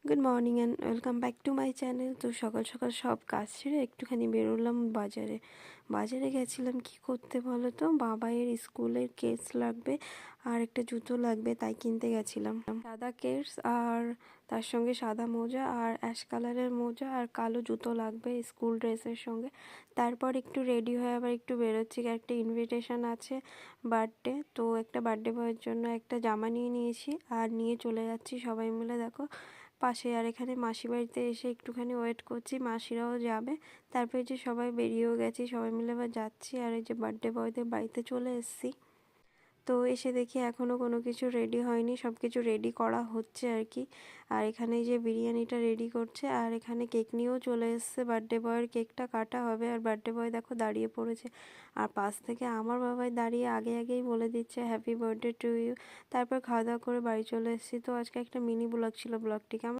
Good morning and welcome back to my channel. তো সকাল সকাল সব কাজ ছেড়ে একটুখানি বেরোলাম বাজারে। বাজারে গেছিলাম কি করতে বলো তো, বাবাইয়ের স্কুলের কেস লাগবে আর একটা জুতো লাগবে, তাই কিনতে গেছিলাম। সাদা কেস আর তার সঙ্গে সাদা মোজা আর অ্যাশ কালারের মোজা আর কালো জুতো লাগবে স্কুল ড্রেসের সঙ্গে। তারপর একটু রেডি হয়ে আবার একটু বেরোচ্ছি, একটা ইনভিটেশন আছে বার্থডে, তো একটা বার্থডে বয়ের জন্য একটা জামা নিয়ে নিয়েছি আর নিয়ে চলে যাচ্ছি সবাই মিলে। দেখো পাশে, আর এখানে মাসি বাড়িতে এসে একটুখানি ওয়েট করছি, মাসিরাও যাবে। তারপরে যে সবাই বেরিয়েও গেছি, সবাই মিলে আবার যাচ্ছি। আর এই যে বার্থডে বয়দের বাড়িতে চলে এসেছি। তো এসে দেখি এখনও কোনো কিছু রেডি হয়নি, সব কিছু রেডি করা হচ্ছে আর কি। আর এখানে যে বিরিয়ানিটা রেডি করছে, আর এখানে কেক নিয়েও চলে এসছে, বার্থডে বয়ের কেকটা কাটা হবে। আর বার্থডে বয় দেখো দাঁড়িয়ে পড়েছে, আর পাশ থেকে আমার বাবাই দাঁড়িয়ে আগেই বলে দিচ্ছে হ্যাপি বার্থডে টু ইউ। তারপর খাওয়া দাওয়া করে বাড়ি চলে এসেছি। তো আজকে একটা মিনি ব্লগ ছিল, ব্লগটি কেমন